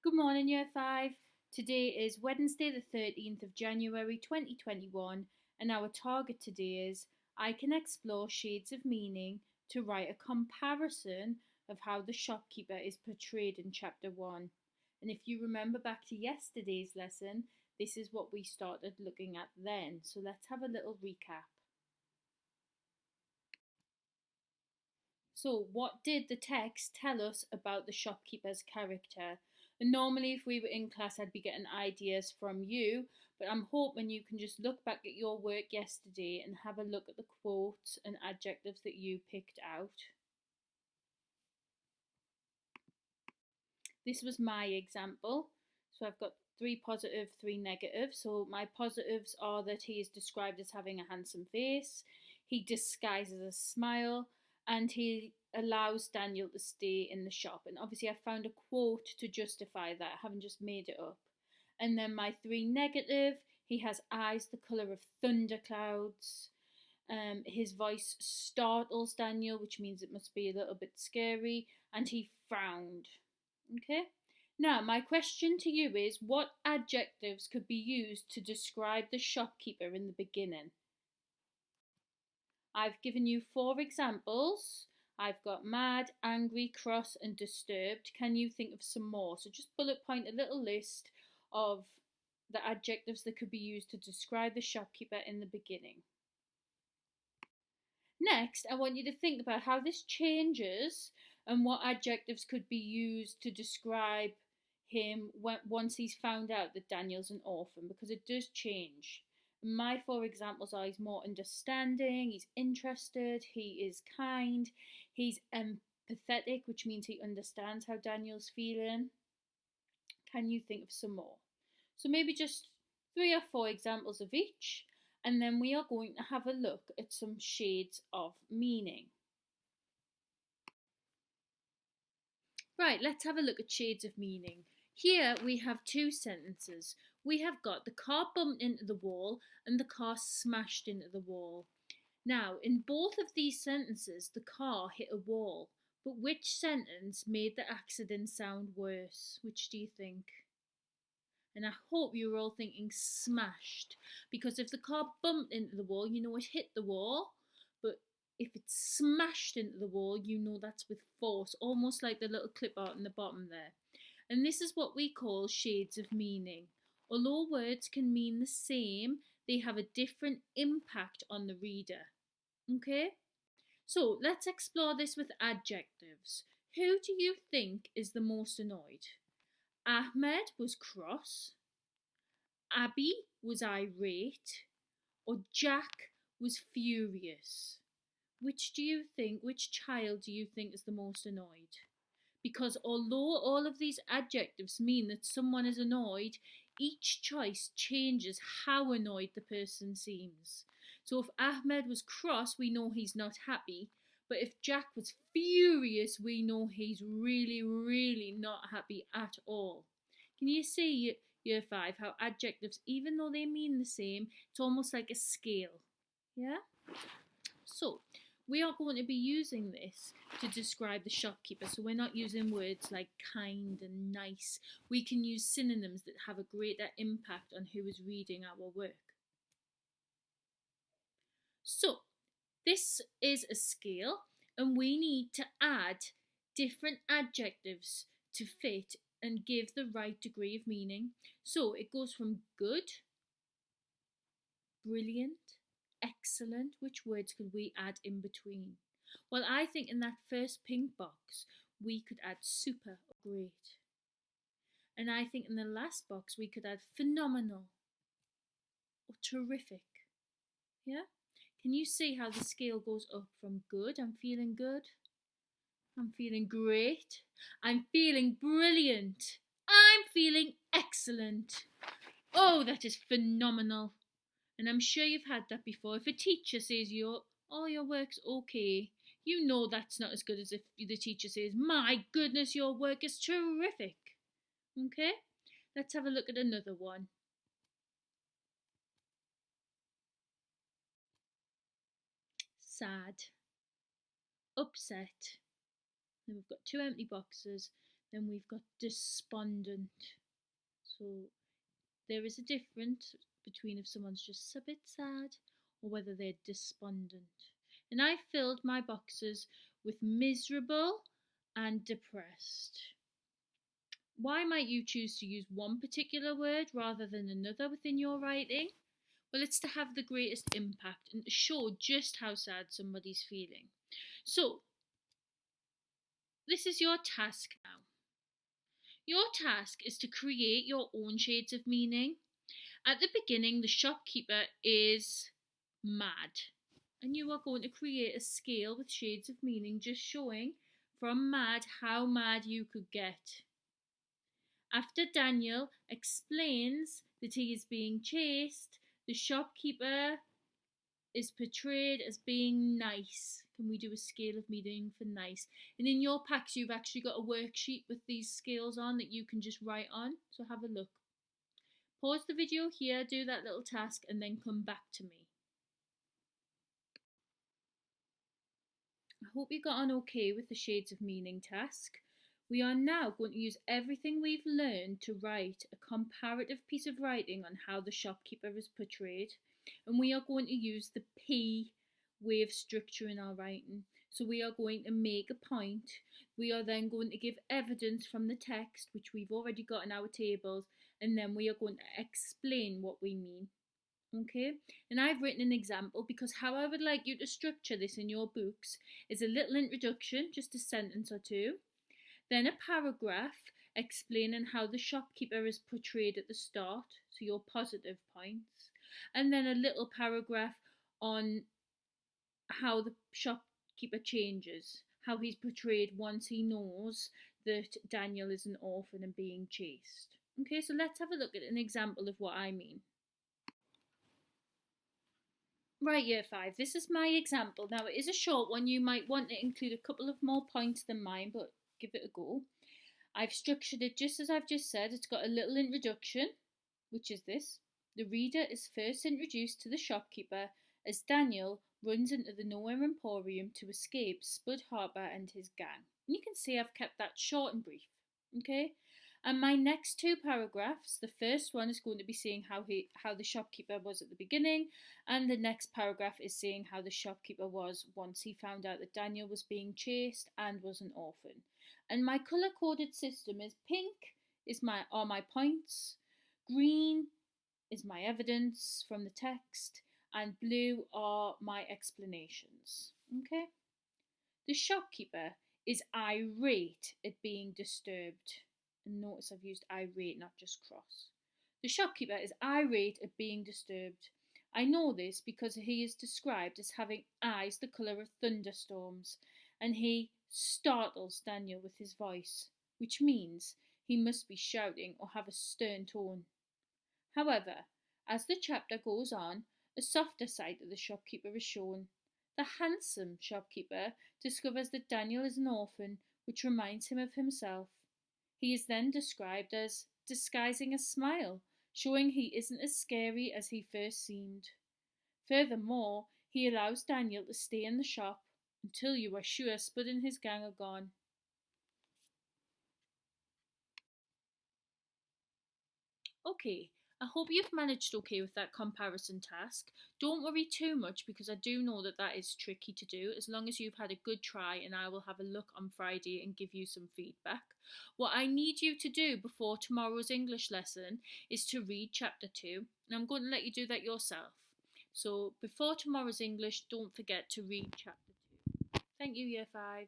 Good morning, Year 5. Today is Wednesday, the 13th of January 2021, and our target today is I can explore shades of meaning to write a comparison of how the shopkeeper is portrayed in chapter 1. And if you remember back to yesterday's lesson, this is what we started looking at then. So let's have a little recap. So, what did the text tell us about the shopkeeper's character? And normally, if we were in class, I'd be getting ideas from you, but I'm hoping you can just look back at your work yesterday and have a look at the quotes and adjectives that you picked out. This was my example. So, I've got 3 positive, 3 negative. So, my positives are that he is described as having a handsome face, he disguises a smile, and he allows Daniel to stay in the shop. And obviously, I found a quote to justify that. I haven't just made it up. And then my 3 negative, he has eyes the colour of thunderclouds. His voice startles Daniel, which means it must be a little bit scary. And he frowned. Okay? Now, my question to you is what adjectives could be used to describe the shopkeeper in the beginning? I've given you 4 examples. I've got mad, angry, cross, and disturbed. Can you think of some more? So just bullet point a little list of the adjectives that could be used to describe the shopkeeper in the beginning. Next, I want you to think about how this changes and what adjectives could be used to describe him once he's found out that Daniel's an orphan, because it does change. My 4 examples are he's more understanding, he's interested, he is kind, he's empathetic, which means he understands how Daniel's feeling. Can you think of some more? So maybe just 3 or 4 examples of each, and then we are going to have a look at some shades of meaning. Right, let's have a look at shades of meaning. Here we have 2 sentences. We have got the car bumped into the wall and the car smashed into the wall. Now, in both of these sentences, the car hit a wall. But which sentence made the accident sound worse? Which do you think? And I hope you were all thinking smashed. Because if the car bumped into the wall, you know it hit the wall. But if it's smashed into the wall, you know that's with force. Almost like the little clip art in the bottom there. And this is what we call shades of meaning. Although words can mean the same, they have a different impact on the reader. Okay? So let's explore this with adjectives. Who do you think is the most annoyed? Ahmed was cross, Abby was irate, or Jack was furious? Which child do you think is the most annoyed? Because although all of these adjectives mean that someone is annoyed, each choice changes how annoyed the person seems. So if Ahmed was cross, we know he's not happy. But if Jack was furious, we know he's really, really not happy at all. Can you see, Year 5, how adjectives, even though they mean the same, it's almost like a scale? Yeah? So, we are going to be using this to describe the shopkeeper. So we're not using words like kind and nice. We can use synonyms that have a greater impact on who is reading our work. So this is a scale, and we need to add different adjectives to fit and give the right degree of meaning. So it goes from good, brilliant, excellent. Which words could we add in between? Well, I think in that first pink box, we could add super or great. And I think in the last box, we could add phenomenal or terrific. Yeah? Can you see how the scale goes up from good? I'm feeling good. I'm feeling great. I'm feeling brilliant. I'm feeling excellent. Oh, that is phenomenal. And I'm sure you've had that before. If a teacher says your work's okay, you know that's not as good as if the teacher says, my goodness, your work is terrific. Okay? Let's have a look at another one. Sad. Upset. Then we've got 2 empty boxes. Then we've got despondent. So there is a difference between if someone's just a bit sad or whether they're despondent. And I filled my boxes with miserable and depressed. Why might you choose to use one particular word rather than another within your writing? Well, it's to have the greatest impact and to show just how sad somebody's feeling. So, this is your task now. Your task is to create your own shades of meaning. At the beginning, the shopkeeper is mad, and you are going to create a scale with shades of meaning, just showing from mad how mad you could get. After Daniel explains that he is being chased, the shopkeeper is portrayed as being nice. Can we do a scale of meaning for nice? And in your packs, you've actually got a worksheet with these scales on that you can just write on. So have a look. Pause the video here, do that little task, and then come back to me. I hope you got on okay with the shades of meaning task. We are now going to use everything we've learned to write a comparative piece of writing on how the shopkeeper is portrayed. And we are going to use the P way of structure in our writing. So we are going to make a point. We are then going to give evidence from the text, which we've already got in our tables, and then we are going to explain what we mean. Okay, and I've written an example because how I would like you to structure this in your books is a little introduction, just a sentence or two, then a paragraph explaining how the shopkeeper is portrayed at the start, so your positive points, and then a little paragraph on how the shopkeeper changes, how he's portrayed once he knows that Daniel is an orphan and being chased. Okay, so let's have a look at an example of what I mean. Right, year 5, this is my example. Now, it is a short one. You might want to include a couple of more points than mine, but give it a go. I've structured it just as I've just said. It's got a little introduction, which is this. The reader is first introduced to the shopkeeper as Daniel runs into the Nowhere Emporium to escape Spud Harper and his gang. And you can see I've kept that short and brief, okay? And my next two paragraphs, the first one is going to be saying how the shopkeeper was at the beginning, and the next paragraph is saying how the shopkeeper was once he found out that Daniel was being chased and was an orphan. And my colour coded system is pink are my points, green is my evidence from the text, and blue are my explanations. Okay? The shopkeeper is irate at being disturbed. And notice I've used irate, not just cross. The shopkeeper is irate at being disturbed. I know this because he is described as having eyes the colour of thunderstorms, and he startles Daniel with his voice, which means he must be shouting or have a stern tone. However, as the chapter goes on, a softer side of the shopkeeper is shown. The handsome shopkeeper discovers that Daniel is an orphan, which reminds him of himself. He is then described as disguising a smile, showing he isn't as scary as he first seemed. Furthermore, he allows Daniel to stay in the shop until you are sure Spud and his gang are gone. Okay, I hope you've managed okay with that comparison task. Don't worry too much because I do know that is tricky to do, as long as you've had a good try, and I will have a look on Friday and give you some feedback. What I need you to do before tomorrow's English lesson is to read chapter 2, and I'm going to let you do that yourself. So before tomorrow's English, don't forget to read chapter 2. Thank you, year 5.